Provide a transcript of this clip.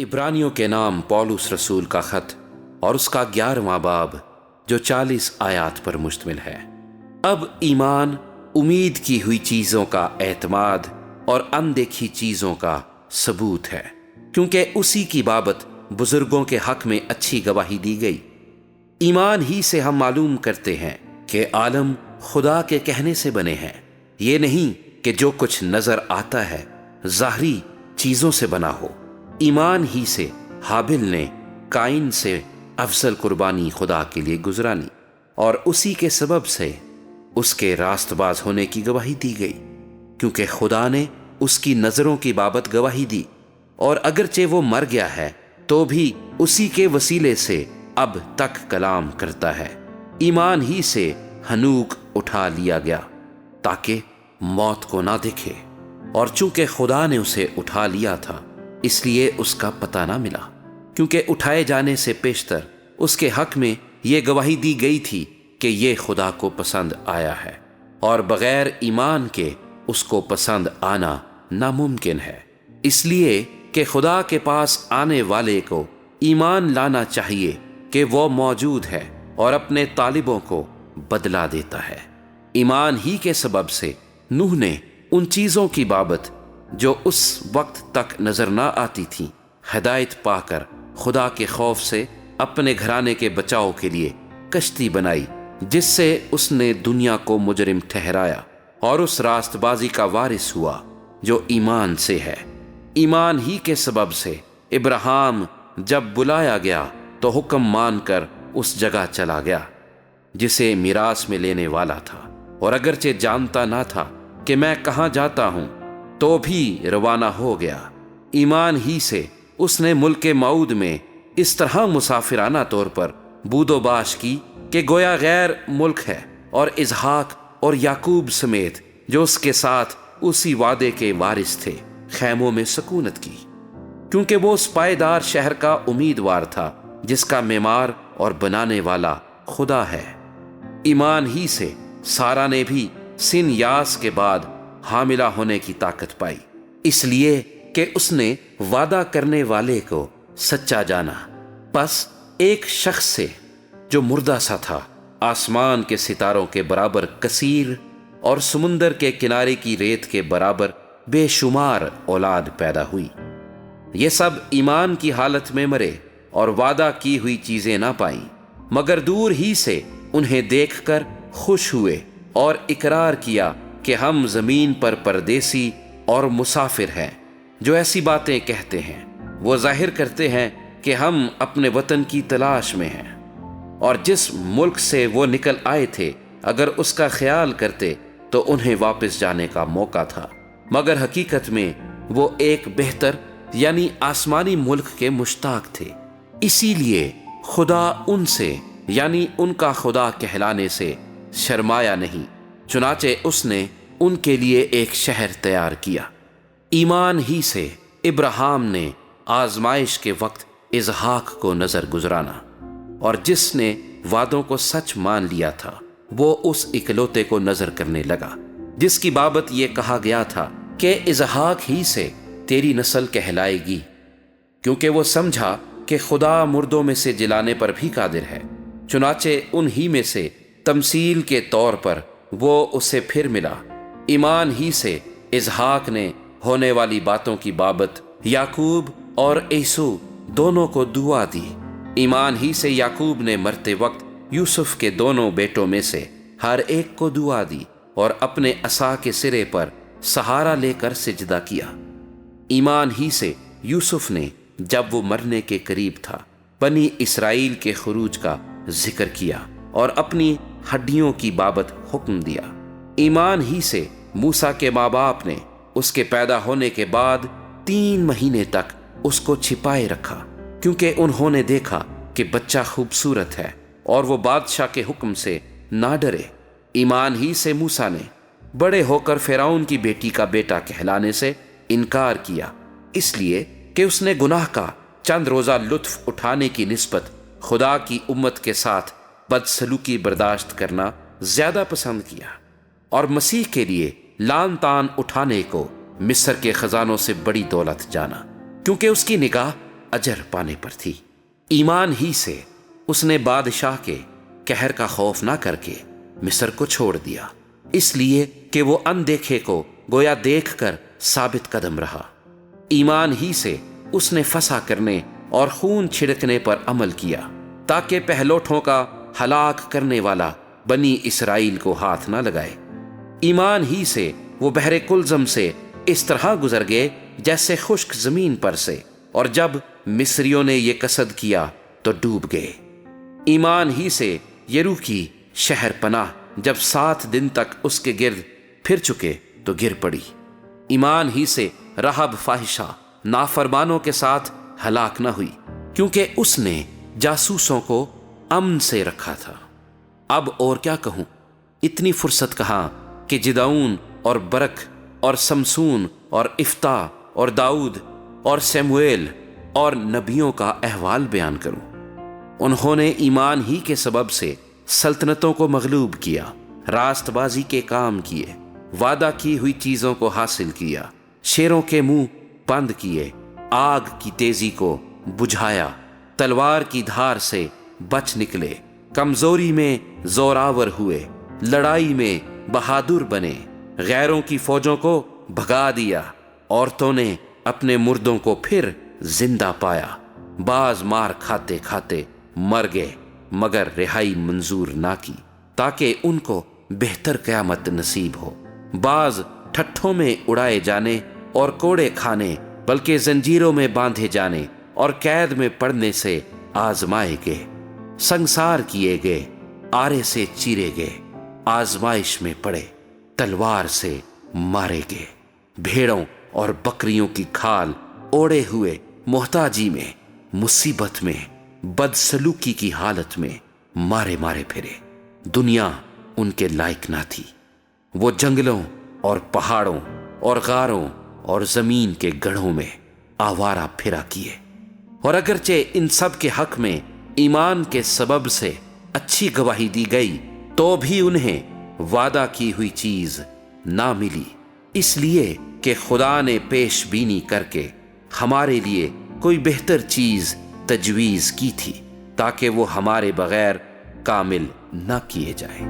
عبرانیوں کے نام پولس رسول کا خط اور اس کا 11واں باب جو 40 آیات پر مشتمل ہے۔ اب ایمان امید کی ہوئی چیزوں کا اعتماد اور اندیکھی چیزوں کا ثبوت ہے، کیونکہ اسی کی بابت بزرگوں کے حق میں اچھی گواہی دی گئی۔ ایمان ہی سے ہم معلوم کرتے ہیں کہ عالم خدا کے کہنے سے بنے ہیں، یہ نہیں کہ جو کچھ نظر آتا ہے ظاہری چیزوں سے بنا ہو۔ ایمان ہی سے حابل نے قائن سے افضل قربانی خدا کے لیے گزرانی، اور اسی کے سبب سے اس کے راست باز ہونے کی گواہی دی گئی، کیونکہ خدا نے اس کی نظروں کی بابت گواہی دی، اور اگرچہ وہ مر گیا ہے تو بھی اسی کے وسیلے سے اب تک کلام کرتا ہے۔ ایمان ہی سے ہنوک اٹھا لیا گیا تاکہ موت کو نہ دیکھے، اور چونکہ خدا نے اسے اٹھا لیا تھا اس لیے اس کا پتہ نہ ملا، کیونکہ اٹھائے جانے سے پیشتر اس کے حق میں یہ گواہی دی گئی تھی کہ یہ خدا کو پسند آیا ہے، اور بغیر ایمان کے اس کو پسند آنا ناممکن ہے، اس لیے کہ خدا کے پاس آنے والے کو ایمان لانا چاہیے کہ وہ موجود ہے اور اپنے طالبوں کو بدلا دیتا ہے۔ ایمان ہی کے سبب سے نوح نے ان چیزوں کی بابت جو اس وقت تک نظر نہ آتی تھیں ہدایت پا کر خدا کے خوف سے اپنے گھرانے کے بچاؤ کے لیے کشتی بنائی، جس سے اس نے دنیا کو مجرم ٹھہرایا اور اس راست بازی کا وارث ہوا جو ایمان سے ہے۔ ایمان ہی کے سبب سے ابراہیم جب بلایا گیا تو حکم مان کر اس جگہ چلا گیا جسے میراث میں لینے والا تھا، اور اگرچہ جانتا نہ تھا کہ میں کہاں جاتا ہوں تو بھی روانہ ہو گیا۔ ایمان ہی سے اس نے ملک موعود میں اس طرح مسافرانہ طور پر بود و باش کی کہ گویا غیر ملک ہے، اور اسحاق اور یعقوب سمیت جو اس کے ساتھ اسی وعدے کے وارث تھے خیموں میں سکونت کی، کیونکہ وہ اس پائیدار شہر کا امیدوار تھا جس کا معمار اور بنانے والا خدا ہے۔ ایمان ہی سے سارا نے بھی سن یاس کے بعد حاملہ ہونے کی طاقت پائی، اس لیے کہ اس نے وعدہ کرنے والے کو سچا جانا۔ پس ایک شخص سے جو مردہ سا تھا آسمان کے ستاروں کے برابر کثیر اور سمندر کے کنارے کی ریت کے برابر بے شمار اولاد پیدا ہوئی۔ یہ سب ایمان کی حالت میں مرے اور وعدہ کی ہوئی چیزیں نہ پائیں، مگر دور ہی سے انہیں دیکھ کر خوش ہوئے اور اقرار کیا کہ ہم زمین پر پردیسی اور مسافر ہیں۔ جو ایسی باتیں کہتے ہیں وہ ظاہر کرتے ہیں کہ ہم اپنے وطن کی تلاش میں ہیں، اور جس ملک سے وہ نکل آئے تھے اگر اس کا خیال کرتے تو انہیں واپس جانے کا موقع تھا، مگر حقیقت میں وہ ایک بہتر یعنی آسمانی ملک کے مشتاق تھے۔ اسی لیے خدا ان سے یعنی ان کا خدا کہلانے سے شرمایا نہیں، چنانچہ اس نے ان کے لیے ایک شہر تیار کیا۔ ایمان ہی سے ابراہیم نے آزمائش کے وقت اسحاق کو نظر گزرانا، اور جس نے وعدوں کو سچ مان لیا تھا وہ اس اکلوتے کو نظر کرنے لگا جس کی بابت یہ کہا گیا تھا کہ اسحاق ہی سے تیری نسل کہلائے گی، کیونکہ وہ سمجھا کہ خدا مردوں میں سے جلانے پر بھی قادر ہے۔ چنانچہ انہی میں سے تمثیل کے طور پر وہ اسے پھر ملا۔ ایمان ہی سے اسحاق نے ہونے والی باتوں کی بابت یعقوب اور عیسو دونوں کو دعا دی۔ ایمان ہی سے یعقوب نے مرتے وقت یوسف کے دونوں بیٹوں میں سے ہر ایک کو دعا دی اور اپنے عصا کے سرے پر سہارا لے کر سجدہ کیا۔ ایمان ہی سے یوسف نے جب وہ مرنے کے قریب تھا بنی اسرائیل کے خروج کا ذکر کیا اور اپنی ہڈیوں کی بابت حکم دیا۔ ایمان ہی سے موسیٰ کے ماں باپ نے اس کے پیدا ہونے کے بعد 3 مہینے تک اس کو چھپائے رکھا، کیونکہ انہوں نے دیکھا کہ بچہ خوبصورت ہے اور وہ بادشاہ کے حکم سے نہ ڈرے۔ ایمان ہی سے موسیٰ نے بڑے ہو کر فرعون کی بیٹی کا بیٹا کہلانے سے انکار کیا، اس لیے کہ اس نے گناہ کا چند روزہ لطف اٹھانے کی نسبت خدا کی امت کے ساتھ بدسلوکی برداشت کرنا زیادہ پسند کیا، اور مسیح کے لیے لان تان اٹھانے کو مصر کے خزانوں سے بڑی دولت جانا، کیونکہ اس کی نگاہ اجر پانے پر تھی۔ ایمان ہی سے اس نے بادشاہ کے قہر کا خوف نہ کر کے مصر کو چھوڑ دیا، اس لیے کہ وہ اندیکھے کو گویا دیکھ کر ثابت قدم رہا۔ ایمان ہی سے اس نے فسا کرنے اور خون چھڑکنے پر عمل کیا تاکہ پہلوٹوں کا ہلاک کرنے والا بنی اسرائیل کو ہاتھ نہ لگائے۔ ایمان ہی سے وہ بحر کلزم سے اس طرح گزر گئے جیسے خشک زمین پر سے، اور جب مصریوں نے یہ قصد کیا تو ڈوب گئے۔ ایمان ہی سے یرو کی شہر پناہ جب 7 دن تک اس کے گرد پھر چکے تو گر پڑی۔ ایمان ہی سے رہب فاحشہ نافرمانوں کے ساتھ ہلاک نہ ہوئی، کیونکہ اس نے جاسوسوں کو امن سے رکھا تھا۔ اب اور کیا کہوں، اتنی فرصت کہاں کہ جدعون اور برک اور سمسون اور افتح اور داؤد اور سیمویل اور نبیوں کا احوال بیان کروں۔ انہوں نے ایمان ہی کے سبب سے سلطنتوں کو مغلوب کیا، راست بازی کے کام کیے، وعدہ کی ہوئی چیزوں کو حاصل کیا، شیروں کے منہ بند کیے، آگ کی تیزی کو بجھایا، تلوار کی دھار سے بچ نکلے، کمزوری میں زوراور ہوئے، لڑائی میں بہادر بنے، غیروں کی فوجوں کو بھگا دیا، عورتوں نے اپنے مردوں کو پھر زندہ پایا، بعض مار کھاتے کھاتے مر گئے مگر رہائی منظور نہ کی تاکہ ان کو بہتر قیامت نصیب ہو، بعض ٹھٹھوں میں اڑائے جانے اور کوڑے کھانے بلکہ زنجیروں میں باندھے جانے اور قید میں پڑنے سے آزمائے گئے، سنگسار کیے گئے، آرے سے چیرے گئے، آزمائش میں پڑے، تلوار سے مارے گئے، بھیڑوں اور بکریوں کی کھال اوڑے ہوئے، محتاجی میں، مصیبت میں، بدسلوکی کی حالت میں مارے مارے پھرے۔ دنیا ان کے لائق نہ تھی، وہ جنگلوں اور پہاڑوں اور غاروں اور زمین کے گڑھوں میں آوارہ پھرا کیے، اور اگرچہ ان سب کے حق میں ایمان کے سبب سے اچھی گواہی دی گئی تو بھی انہیں وعدہ کی ہوئی چیز نہ ملی، اس لیے کہ خدا نے پیش بینی کر کے ہمارے لیے کوئی بہتر چیز تجویز کی تھی تاکہ وہ ہمارے بغیر کامل نہ کیے جائیں۔